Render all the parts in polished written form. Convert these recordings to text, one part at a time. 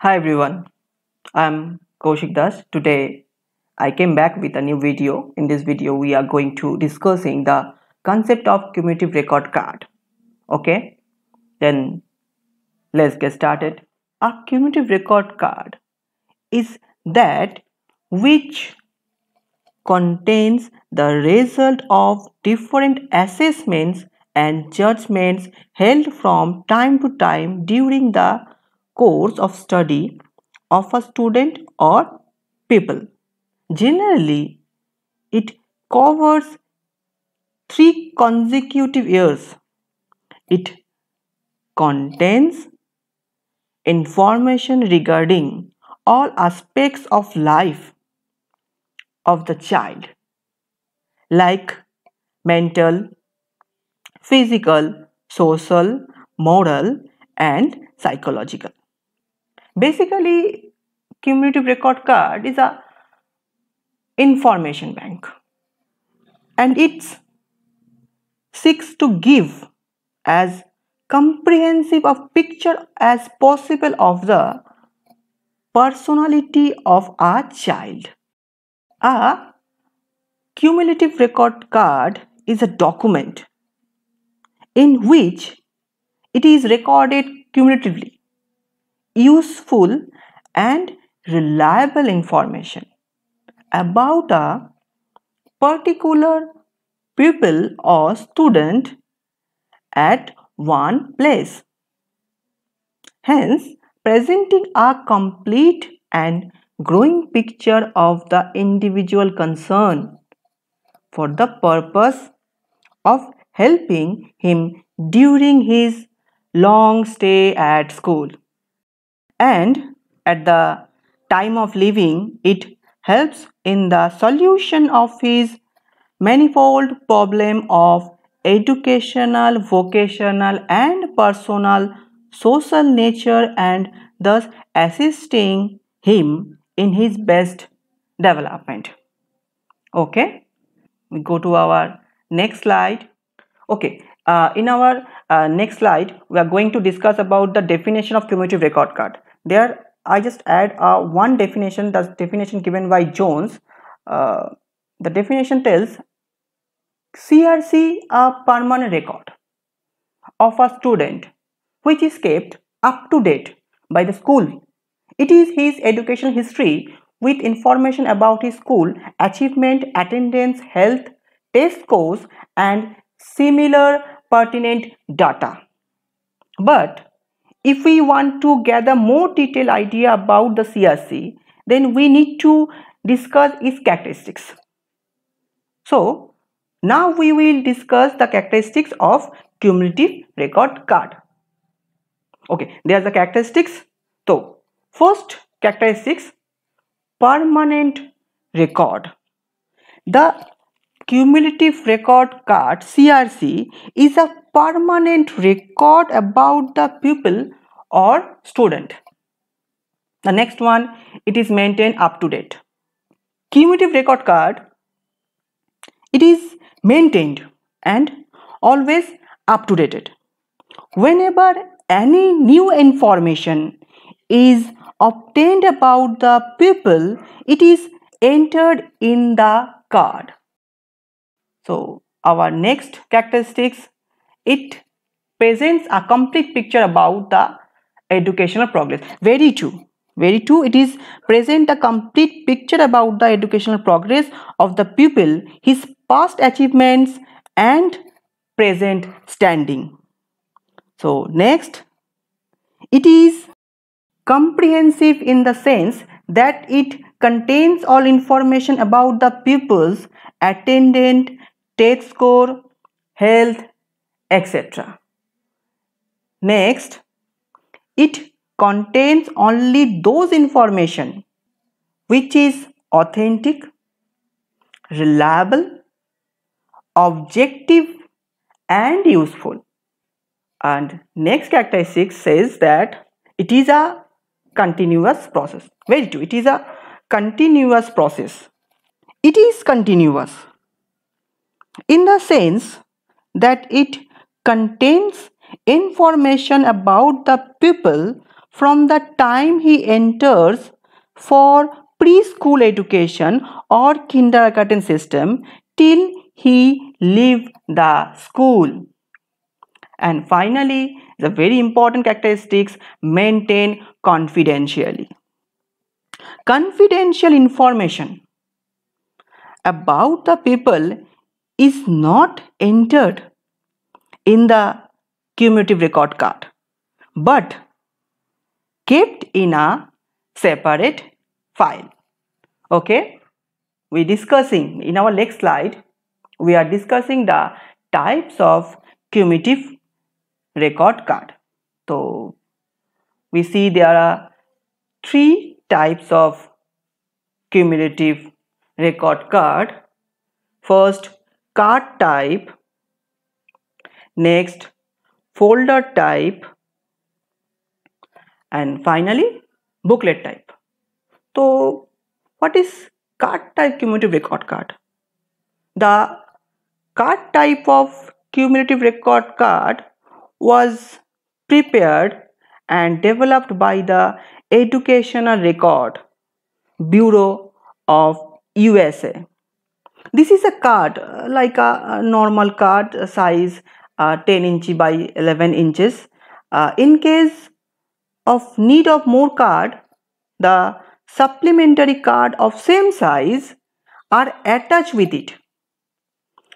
Hi everyone, I'm Kaushik Das. Today I came back with a new video. In this video we are going to discussing the concept of cumulative record card. Okay, then let's get started. A cumulative record card is that which contains the result of different assessments and judgments held from time to time during the course of study of a student or people. Generally, it covers 3 consecutive years. It contains information regarding all aspects of life of the child, like mental, physical, social, moral, and psychological. Basically, cumulative record card is a information bank, and it seeks to give as comprehensive a picture as possible of the personality of a child. A cumulative record card is a document in which it is recorded cumulatively useful and reliable information about a particular pupil or student at one place, hence presenting a complete and growing picture of the individual concerned for the purpose of helping him during his long stay at school. And at the time of leaving, it helps in the solution of his manifold problem of educational, vocational, and personal social nature, and thus assisting him in his best development. Okay, we go to our next slide. Okay, in our next slide, we are going to discuss about the definition of cumulative record card. There, I just add one definition, the definition given by Jones. The definition tells CRC a permanent record of a student which is kept up to date by the school. It is his educational history with information about his school achievement, attendance, health, test scores, and similar pertinent data. But if we want to gather more detailed idea about the CRC, then we need to discuss its characteristics. So now we will discuss the characteristics of cumulative record card. Okay, there are the characteristics. So first characteristics, permanent record. The cumulative record card CRC is a permanent record about the pupil or student. The next one, it is maintained up to date. Cumulative record card, it is maintained and always up to date. Whenever any new information is obtained about the pupil, it is entered in the card. So our next characteristics, it presents a complete picture about the educational progress. Very true. Very true. It is present a complete picture about the educational progress of the pupil, his past achievements and present standing. So next, it is comprehensive in the sense that it contains all information about the pupils, attendant, test score, health, etc. Next, it contains only those information which is authentic, reliable, objective and useful. And next characteristic says that it is a continuous process. Very true, it is a continuous process. It is continuous in the sense that it contains information about the pupil from the time he enters for preschool education or kindergarten system till he leave the school. And finally, the very important characteristics, maintain confidentially. Confidential information about the people is not entered in the cumulative record card but kept in a separate file. Okay, we discussing in our next slide, we are discussing the types of cumulative record card. So we see there are three types of cumulative record card. First, card type, next folder type, and finally booklet type. So what is card type cumulative record card? The card type of cumulative record card was prepared and developed by the Educational Record Bureau of USA. This is a card like a normal card size 10 inch by 11 inches. In case of need of more card, the supplementary card of same size are attached with it.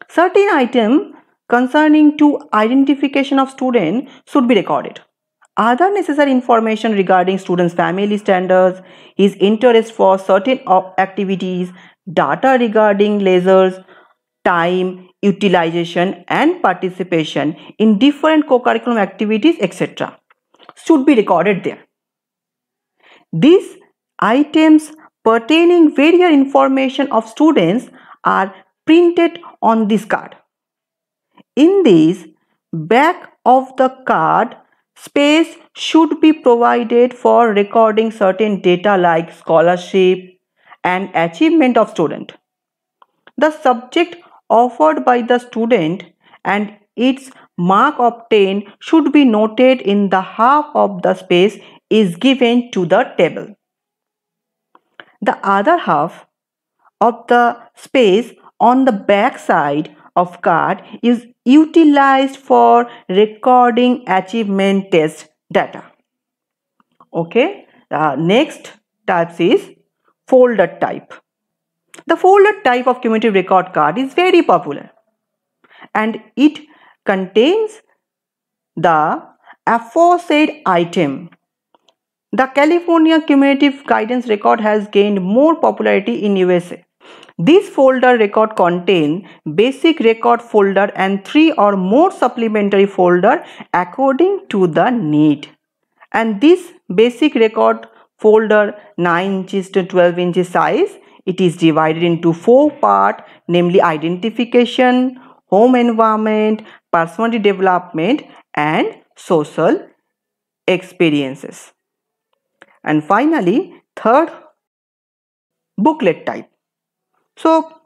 Certain items concerning to identification of student should be recorded. Other necessary information regarding students' family standards, his interest for certain activities, data regarding leisures, time, utilization and participation in different co-curriculum activities, etc. should be recorded there. These items pertaining various information of students are printed on this card. In this, back of the card, space should be provided for recording certain data like scholarship and achievement of student. The subject offered by the student and its mark obtained should be noted in the half of the space is given to the table. The other half of the space on the back side of card is utilized for recording achievement test data. Okay, next type is folder type. The folder type of cumulative record card is very popular and it contains the aforesaid item. The California Cumulative Guidance Record has gained more popularity in USA. This folder record contains basic record folder and 3 or more supplementary folder according to the need. And this basic record folder 9 inches to 12 inches size, it is divided into 4 parts, namely identification, home environment, personality development and social experiences. And finally, third, booklet type. So,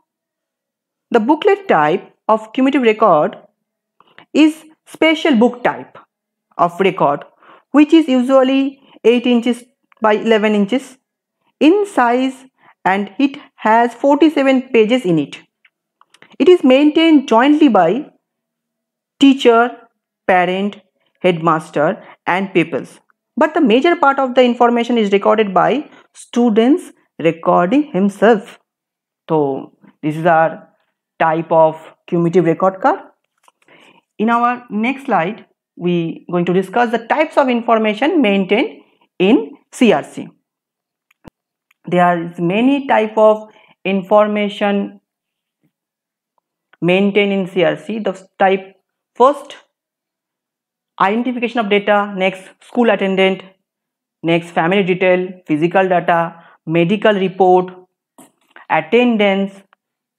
the booklet type of cumulative record is special book type of record which is usually 8 inches by 11 inches in size and it has 47 pages in it. It is maintained jointly by teacher, parent, headmaster and pupils. But the major part of the information is recorded by students recording himself. So this is our type of cumulative record card. In our next slide, we are going to discuss the types of information maintained in CRC. There is many type of information maintained in CRC. The type first, identification of data, next school attendant, next family detail, physical data, medical report, attendance,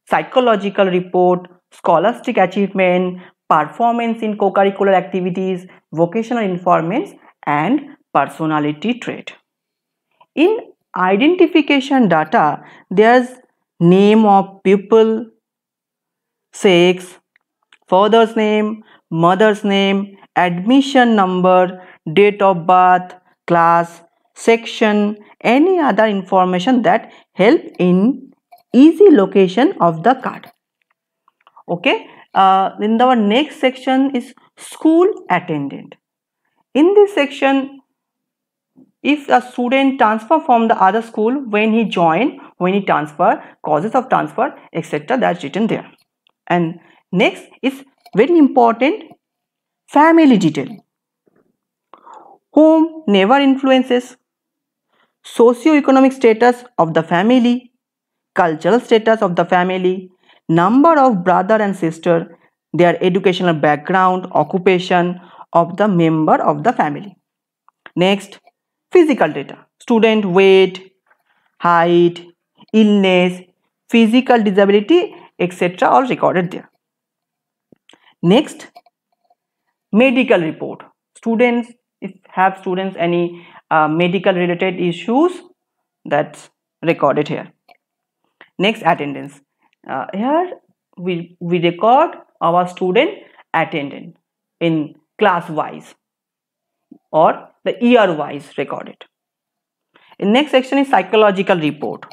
psychological report, scholastic achievement, performance in co-curricular activities, vocational information and personality trait. In identification data, there's name of pupil, sex, father's name, mother's name, admission number, date of birth, class, section, any other information that help in easy location of the card. Okay, then our next section is school attendant. In this section, if a student transfer from the other school, when he join, when he transfer, causes of transfer, etc., that's written there. And next is very important, family detail. Home never influences, socio-economic status of the family, cultural status of the family, number of brother and sister, their educational background, occupation of the member of the family. Next, physical data. Student weight, height, illness, physical disability, etc. all recorded there. Next, medical report. Students, if have students any medical related issues, that's recorded here. Next, attendance. Here we record our student attendance in class wise or the year wise recorded. In next section is psychological report.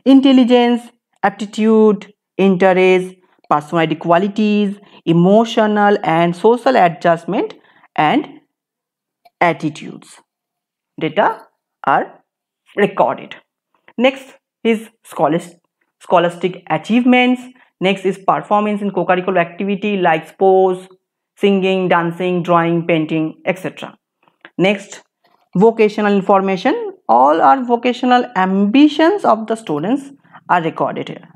Intelligence, aptitude, interest, personality qualities, emotional and social adjustment and attitudes. Data are recorded. Next is scholastic achievements. Next is performance in co-curricular activity like sports, singing, dancing, drawing, painting, etc. Next, vocational information. All our vocational ambitions of the students are recorded here.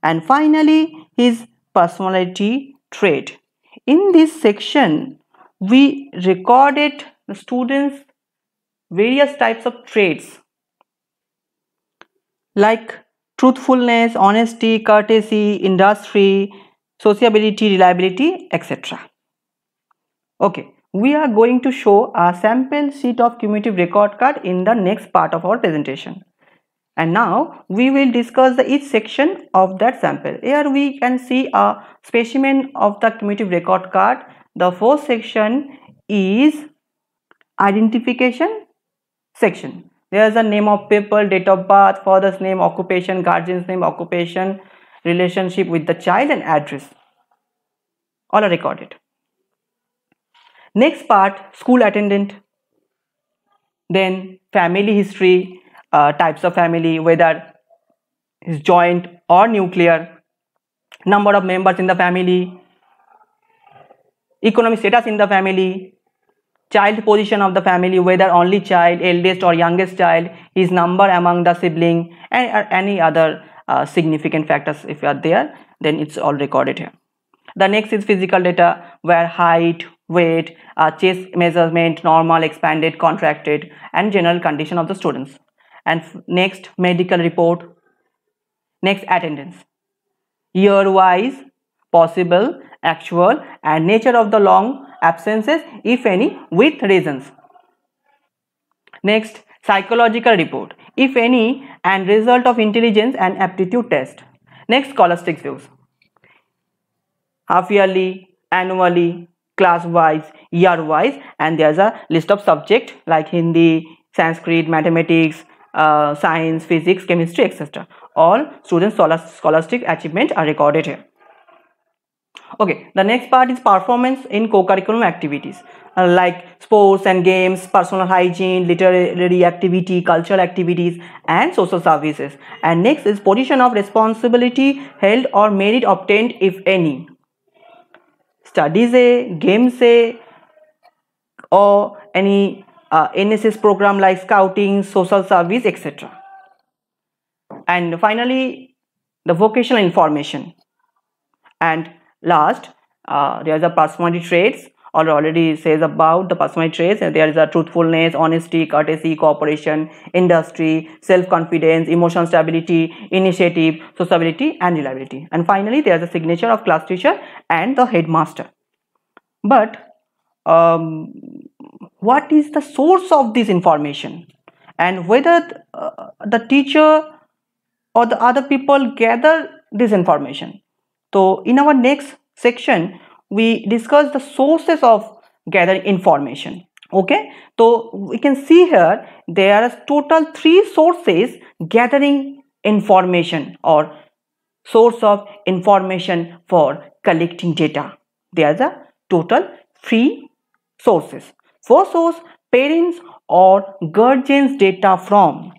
And finally, his personality trait. In this section, we recorded the students' various types of traits like truthfulness, honesty, courtesy, industry, sociability, reliability, etc. Okay, we are going to show a sample sheet of cumulative record card in the next part of our presentation. And now we will discuss each section of that sample. Here we can see a specimen of the cumulative record card. The first section is identification section. There is a name of people, date of birth, father's name, occupation, guardian's name, occupation, relationship with the child and address. All are recorded. Next part, school attendant. Then family history, types of family, whether is joint or nuclear, number of members in the family, economic status in the family, child position of the family, whether only child, eldest or youngest child, his number among the sibling, and any other significant factors if you are there, then it's all recorded here. The next is physical data, where height, weight, chest measurement, normal, expanded, contracted, and general condition of the students. And next, medical report. Next, attendance, year wise, possible, actual, and nature of the long absences, if any, with reasons. Next, psychological report, if any, and result of intelligence and aptitude test. Next, scholastic views, half yearly, annually, class wise, year wise, and there's a list of subject like Hindi, Sanskrit, mathematics, science, physics, chemistry, etc. All students' scholastic achievements are recorded here. Okay, the next part is performance in co-curriculum activities like sports and games, personal hygiene, literary activity, cultural activities, and social services. And next is position of responsibility held or merit obtained, if any. Studies से, games से, or any NSS program like scouting, social service, etc. And finally, the vocational information. And last, there is a personality traits. Already says about the personality traits. There is a truthfulness, honesty, courtesy, cooperation, industry, self-confidence, emotional stability, initiative, sociability, and reliability. And finally, there is a signature of class teacher and the headmaster. But what is the source of this information, and whether the teacher or the other people gather this information? So in our next section we discuss the sources of gathering information. Okay, so we can see here there are total 3 sources gathering information or source of information for collecting data. There are the total 3 sources. First source, parents or guardians data from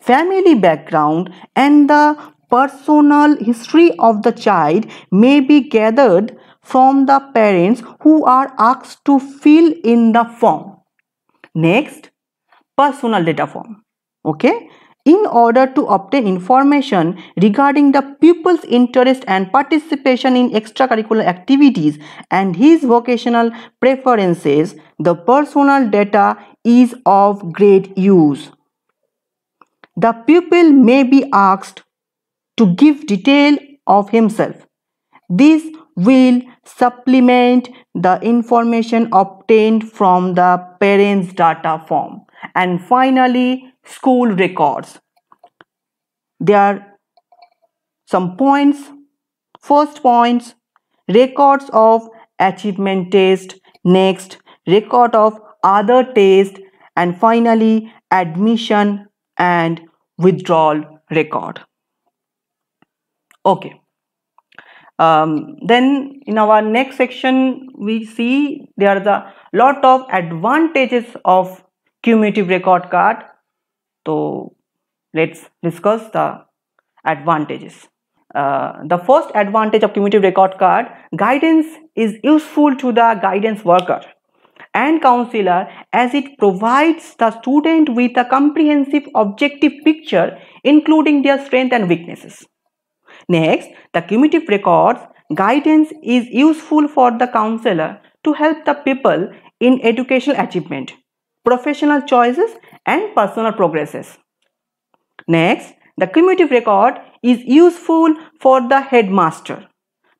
family background and the personal history of the child may be gathered from the parents who are asked to fill in the form. Next, personal data form. Okay, in order to obtain information regarding the pupil's interest and participation in extracurricular activities and his vocational preferences, the personal data is of great use. The pupil may be asked to give detail of himself. This will supplement the information obtained from the parents' data form. And finally, school records. There are some points. First points, records of achievement test. Next, record of other test. And finally, admission and withdrawal record. Okay. Then in our next section we see there are a lot of advantages of cumulative record card. So let's discuss the advantages. The first advantage of cumulative record card, guidance is useful to the guidance worker and counselor as it provides the student with a comprehensive objective picture including their strengths and weaknesses. Next, the cumulative records guidance is useful for the counselor to help the people in educational achievement, professional choices and personal progresses. Next, the cumulative record is useful for the headmaster,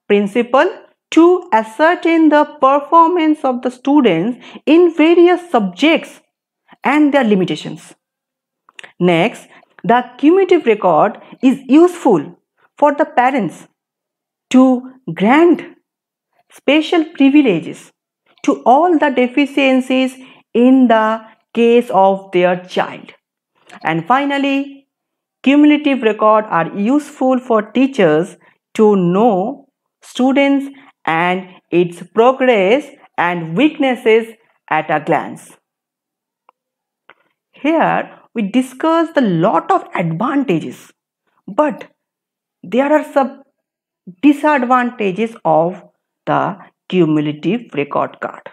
principal to ascertain the performance of the students in various subjects and their limitations. Next, the cumulative record is useful for the parents to grant special privileges to all the deficiencies in the case of their child. And finally, cumulative records are useful for teachers to know students and its progress and weaknesses at a glance. Here we discussed a lot of advantages, but there are some disadvantages of the cumulative record card.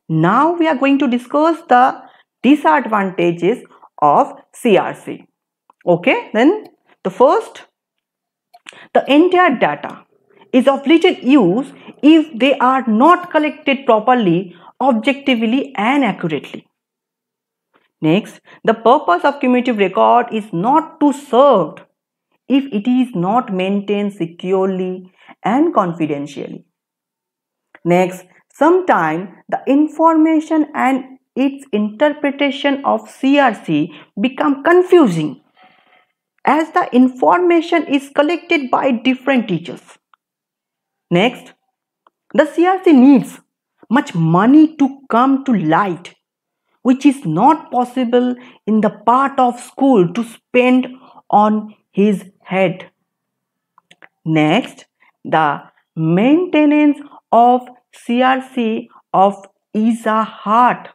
Now we are going to discuss the disadvantages of CRC. Okay, then the first, the entire data is of little use if they are not collected properly, objectively and accurately. Next, the purpose of cumulative record is not to serve if it is not maintained securely and confidentially. Next, sometimes the information and its interpretation of CRC become confusing as the information is collected by different teachers. Next, the CRC needs much money to come to light, which is not possible in the part of school to spend on his head. Next, the maintenance of CRC is a hard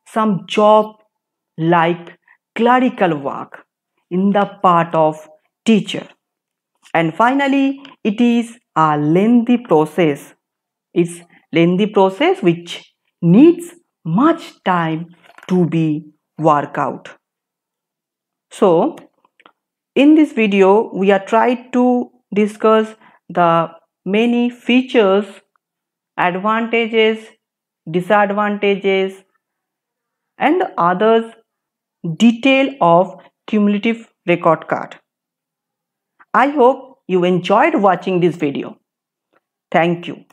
some job like clerical work in the part of teacher. And finally, it is a lengthy process. It's lengthy process which needs much time to be worked out. So, in this video, we are trying to discuss the many features, advantages, disadvantages, and others detail of cumulative record card. I hope you enjoyed watching this video. Thank you.